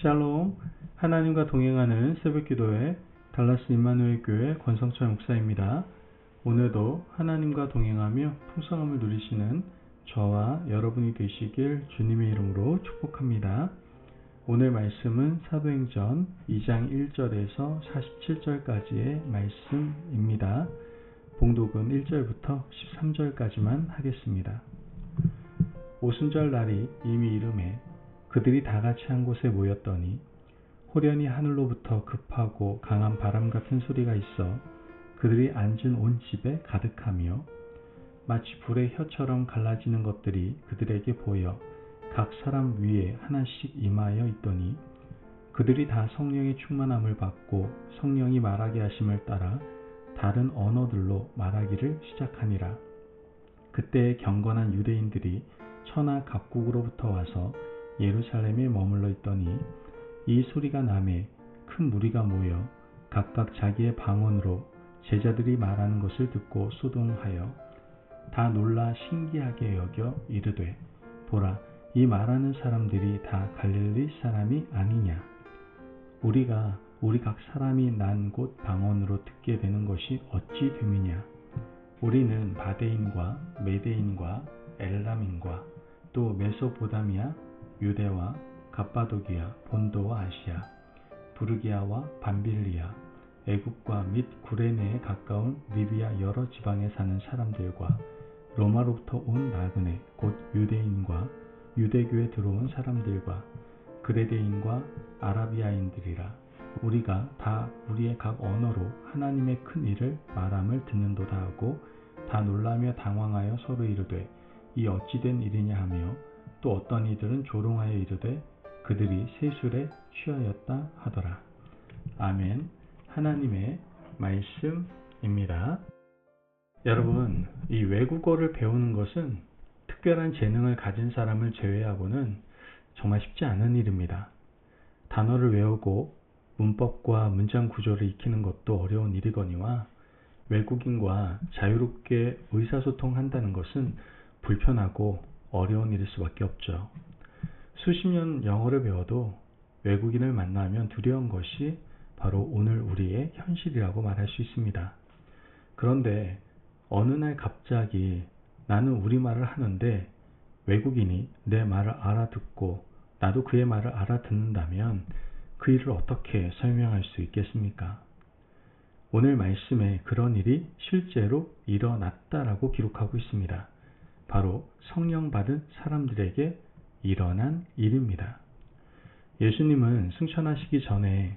샬롬, 하나님과 동행하는 새벽기도회 달라스 임마누엘 교회 권성철 목사입니다. 오늘도 하나님과 동행하며 풍성함을 누리시는 저와 여러분이 되시길 주님의 이름으로 축복합니다. 오늘 말씀은 사도행전 2장 1절에서 47절까지의 말씀입니다. 봉독은 1절부터 13절까지만 하겠습니다. 오순절 날이 이미 이르매 그들이 다같이 한 곳에 모였더니 호련히 하늘로부터 급하고 강한 바람 같은 소리가 있어 그들이 앉은 온 집에 가득하며 마치 불의 혀처럼 갈라지는 것들이 그들에게 보여 각 사람 위에 하나씩 임하여 있더니 그들이 다 성령의 충만함을 받고 성령이 말하게 하심을 따라 다른 언어들로 말하기를 시작하니라. 그때 경건한 유대인들이 천하 각국으로부터 와서 예루살렘에 머물러 있더니 이 소리가 나매 큰 무리가 모여 각각 자기의 방언으로 제자들이 말하는 것을 듣고 소동하여 다 놀라 신기하게 여겨 이르되 보라, 이 말하는 사람들이 다 갈릴리 사람이 아니냐. 우리가 우리 각 사람이 난 곳 방언으로 듣게 되는 것이 어찌 됨이냐. 우리는 바데인과 메데인과 엘람인과 또 메소포다미아, 유대와 갑바도기아, 본도와 아시아, 부르기아와 밤빌리아, 애굽과 및 구레네에 가까운 리비아 여러 지방에 사는 사람들과 로마로부터 온 나그네 곧 유대인과 유대교에 들어온 사람들과 그레데인과 아라비아인들이라. 우리가 다 우리의 각 언어로 하나님의 큰 일을 말함을 듣는도다 하고 다 놀라며 당황하여 서로 이르되 이 어찌 된 일이냐 하며 또 어떤 이들은 조롱하여 이르되 그들이 세술에 취하였다 하더라. 아멘. 하나님의 말씀입니다. 여러분, 이 외국어를 배우는 것은 특별한 재능을 가진 사람을 제외하고는 정말 쉽지 않은 일입니다. 단어를 외우고 문법과 문장 구조를 익히는 것도 어려운 일이거니와 외국인과 자유롭게 의사소통한다는 것은 불편하고 어려운 일일 수밖에 없죠. 수십 년 영어를 배워도 외국인을 만나면 두려운 것이 바로 오늘 우리의 현실이라고 말할 수 있습니다. 그런데 어느 날 갑자기 나는 우리말을 하는데 외국인이 내 말을 알아듣고 나도 그의 말을 알아듣는다면 그 일을 어떻게 설명할 수 있겠습니까? 오늘 말씀에 그런 일이 실제로 일어났다라고 기록하고 있습니다. 바로 성령 받은 사람들에게 일어난 일입니다. 예수님은 승천하시기 전에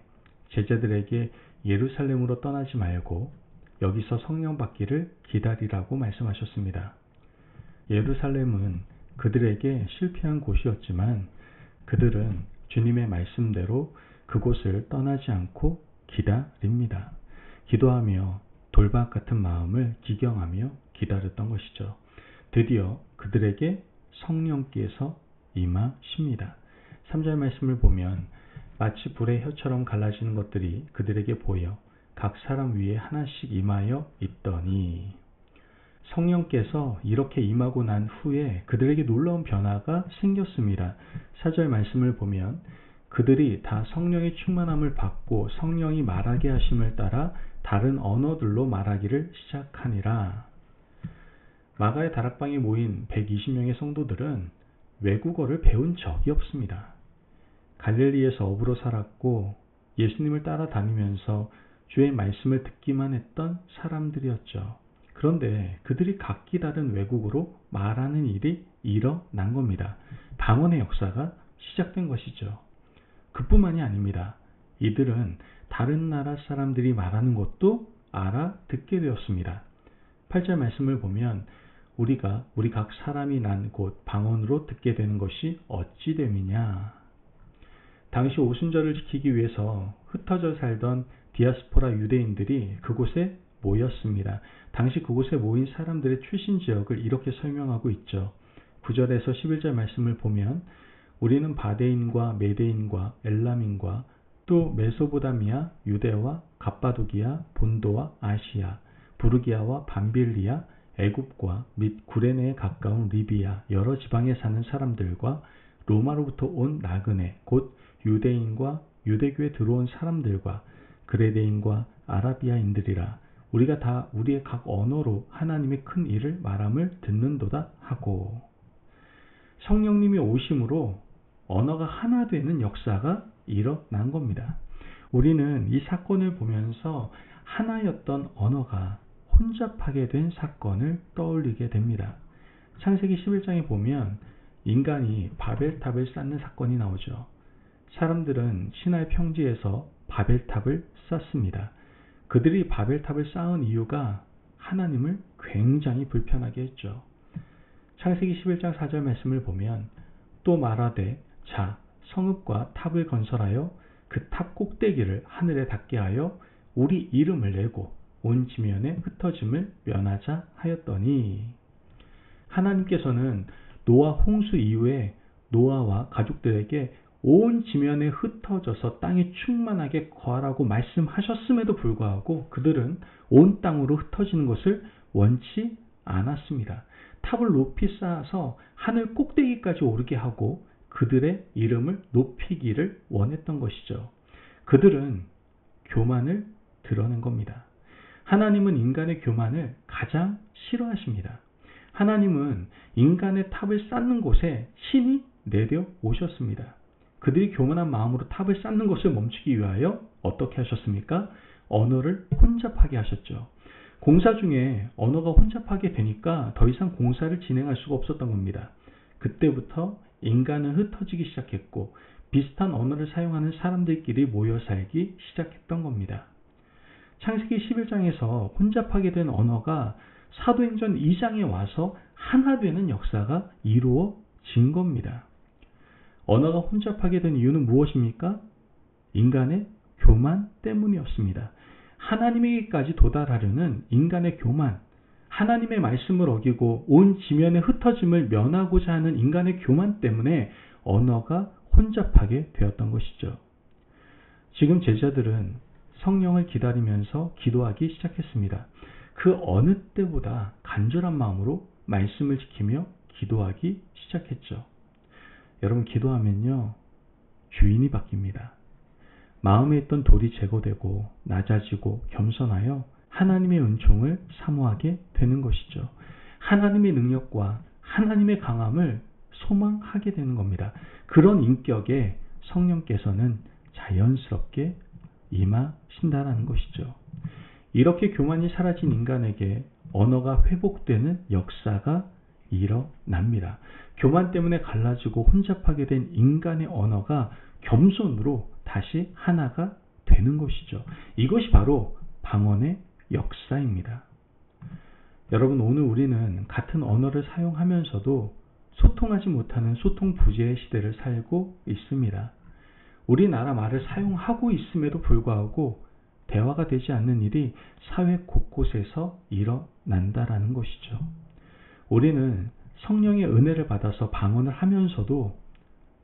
제자들에게 예루살렘으로 떠나지 말고 여기서 성령 받기를 기다리라고 말씀하셨습니다. 예루살렘은 그들에게 실패한 곳이었지만 그들은 주님의 말씀대로 그곳을 떠나지 않고 기다립니다. 기도하며 돌박 같은 마음을 기경하며 기다렸던 것이죠. 드디어 그들에게 성령께서 임하십니다. 3절 말씀을 보면 마치 불의 혀처럼 갈라지는 것들이 그들에게 보여 각 사람 위에 하나씩 임하여 있더니 성령께서 이렇게 임하고 난 후에 그들에게 놀라운 변화가 생겼습니다. 4절 말씀을 보면 그들이 다 성령의 충만함을 받고 성령이 말하게 하심을 따라 다른 언어들로 말하기를 시작하니라. 마가의 다락방에 모인 120명의 성도들은 외국어를 배운 적이 없습니다. 갈릴리에서 어부로 살았고 예수님을 따라다니면서 주의 말씀을 듣기만 했던 사람들이었죠. 그런데 그들이 각기 다른 외국어로 말하는 일이 일어난 겁니다. 방언의 역사가 시작된 것이죠. 그뿐만이 아닙니다. 이들은 다른 나라 사람들이 말하는 것도 알아듣게 되었습니다. 8절 말씀을 보면 우리가 우리 각 사람이 난 곳 방언으로 듣게 되는 것이 어찌 됨이냐. 당시 오순절을 지키기 위해서 흩어져 살던 디아스포라 유대인들이 그곳에 모였습니다. 당시 그곳에 모인 사람들의 출신 지역을 이렇게 설명하고 있죠. 9절에서 11절 말씀을 보면 우리는 바데인과 메데인과 엘람인과 또 메소포다미아, 유대와 갑바도기아, 본도와 아시아, 부르기아와 밤빌리아, 애굽과 및 구레네에 가까운 리비아 여러 지방에 사는 사람들과 로마로부터 온 나그네 곧 유대인과 유대교에 들어온 사람들과 그레데인과 아라비아인들이라 우리가 다 우리의 각 언어로 하나님의 큰 일을 말함을 듣는도다 하고, 성령님이 오심으로 언어가 하나 되는 역사가 일어난 겁니다. 우리는 이 사건을 보면서 하나였던 언어가 혼잡하게 된 사건을 떠올리게 됩니다. 창세기 11장에 보면 인간이 바벨탑을 쌓는 사건이 나오죠. 사람들은 시나이 평지에서 바벨탑을 쌓습니다. 그들이 바벨탑을 쌓은 이유가 하나님을 굉장히 불편하게 했죠. 창세기 11장 4절 말씀을 보면 또 말하되 자 성읍과 탑을 건설하여 그 탑 꼭대기를 하늘에 닿게 하여 우리 이름을 내고 온 지면에 흩어짐을 면하자 하였더니, 하나님께서는 노아 홍수 이후에 노아와 가족들에게 온 지면에 흩어져서 땅에 충만하게 거하라고 말씀하셨음에도 불구하고 그들은 온 땅으로 흩어지는 것을 원치 않았습니다. 탑을 높이 쌓아서 하늘 꼭대기까지 오르게 하고 그들의 이름을 높이기를 원했던 것이죠. 그들은 교만을 드러낸 겁니다. 하나님은 인간의 교만을 가장 싫어하십니다. 하나님은 인간의 탑을 쌓는 곳에 신이 내려오셨습니다. 그들이 교만한 마음으로 탑을 쌓는 것을 멈추기 위하여 어떻게 하셨습니까? 언어를 혼잡하게 하셨죠. 공사 중에 언어가 혼잡하게 되니까 더 이상 공사를 진행할 수가 없었던 겁니다. 그때부터 인간은 흩어지기 시작했고 비슷한 언어를 사용하는 사람들끼리 모여 살기 시작했던 겁니다. 창세기 11장에서 혼잡하게 된 언어가 사도행전 2장에 와서 하나 되는 역사가 이루어진 겁니다. 언어가 혼잡하게 된 이유는 무엇입니까? 인간의 교만 때문이었습니다. 하나님에게까지 도달하려는 인간의 교만, 하나님의 말씀을 어기고 온 지면의 흩어짐을 면하고자 하는 인간의 교만 때문에 언어가 혼잡하게 되었던 것이죠. 지금 제자들은 성령을 기다리면서 기도하기 시작했습니다. 그 어느 때보다 간절한 마음으로 말씀을 지키며 기도하기 시작했죠. 여러분, 기도하면요, 주인이 바뀝니다. 마음에 있던 돌이 제거되고 낮아지고 겸손하여 하나님의 은총을 사모하게 되는 것이죠. 하나님의 능력과 하나님의 강함을 소망하게 되는 겁니다. 그런 인격에 성령께서는 자연스럽게 임하신다라는 것이죠. 이렇게 교만이 사라진 인간에게 언어가 회복되는 역사가 일어납니다. 교만 때문에 갈라지고 혼잡하게 된 인간의 언어가 겸손으로 다시 하나가 되는 것이죠. 이것이 바로 방언의 역사입니다. 여러분, 오늘 우리는 같은 언어를 사용하면서도 소통하지 못하는 소통 부재의 시대를 살고 있습니다. 우리나라 말을 사용하고 있음에도 불구하고 대화가 되지 않는 일이 사회 곳곳에서 일어난다라는 것이죠. 우리는 성령의 은혜를 받아서 방언을 하면서도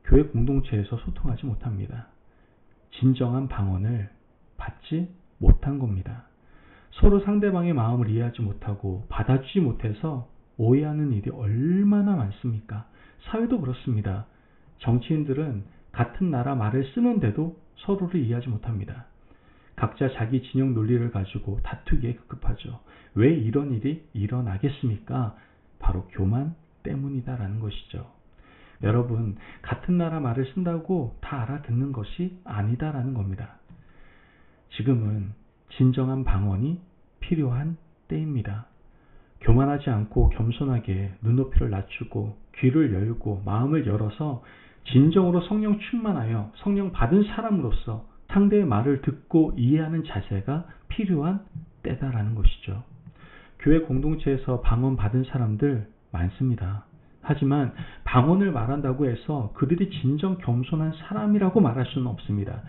교회 공동체에서 소통하지 못합니다. 진정한 방언을 받지 못한 겁니다. 서로 상대방의 마음을 이해하지 못하고 받아주지 못해서 오해하는 일이 얼마나 많습니까? 사회도 그렇습니다. 정치인들은 같은 나라 말을 쓰는데도 서로를 이해하지 못합니다. 각자 자기 진영 논리를 가지고 다투기에 급급하죠. 왜 이런 일이 일어나겠습니까? 바로 교만 때문이다라는 것이죠. 여러분, 같은 나라 말을 쓴다고 다 알아듣는 것이 아니다라는 겁니다. 지금은 진정한 방언이 필요한 때입니다. 교만하지 않고 겸손하게 눈높이를 낮추고 귀를 열고 마음을 열어서 진정으로 성령 충만하여 성령 받은 사람으로서 상대의 말을 듣고 이해하는 자세가 필요한 때다라는 것이죠. 교회 공동체에서 방언 받은 사람들 많습니다. 하지만 방언을 말한다고 해서 그들이 진정 겸손한 사람이라고 말할 수는 없습니다.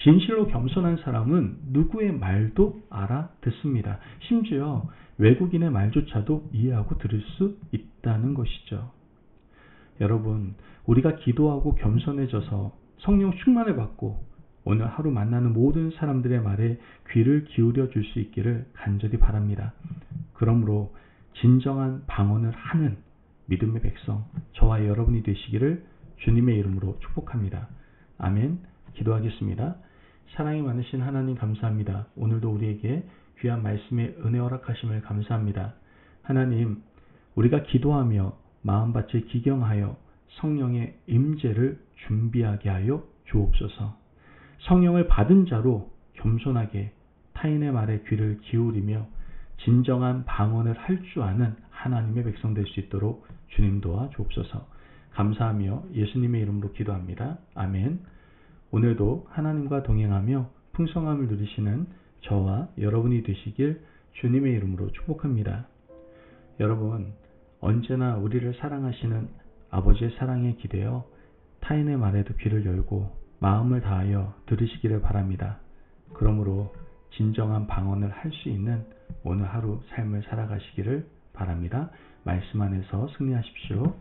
진실로 겸손한 사람은 누구의 말도 알아듣습니다. 심지어 외국인의 말조차도 이해하고 들을 수 있다는 것이죠. 여러분, 우리가 기도하고 겸손해져서 성령 충만을 받고 오늘 하루 만나는 모든 사람들의 말에 귀를 기울여 줄 수 있기를 간절히 바랍니다. 그러므로 진정한 방언을 하는 믿음의 백성, 저와 여러분이 되시기를 주님의 이름으로 축복합니다. 아멘. 기도하겠습니다. 사랑이 많으신 하나님 감사합니다. 오늘도 우리에게 귀한 말씀의 은혜 허락하심을 감사합니다. 하나님, 우리가 기도하며 마음밭을 기경하여 성령의 임재를 준비하게 하여 주옵소서. 성령을 받은 자로 겸손하게 타인의 말에 귀를 기울이며 진정한 방언을 할 줄 아는 하나님의 백성 될 수 있도록 주님 도와 주옵소서. 감사하며 예수님의 이름으로 기도합니다. 아멘. 오늘도 하나님과 동행하며 풍성함을 누리시는 저와 여러분이 되시길 주님의 이름으로 축복합니다. 여러분, 언제나 우리를 사랑하시는 아버지의 사랑에 기대어 타인의 말에도 귀를 열고 마음을 다하여 들으시기를 바랍니다. 그러므로 진정한 방언을 할 수 있는 오늘 하루 삶을 살아가시기를 바랍니다. 말씀 안에서 승리하십시오.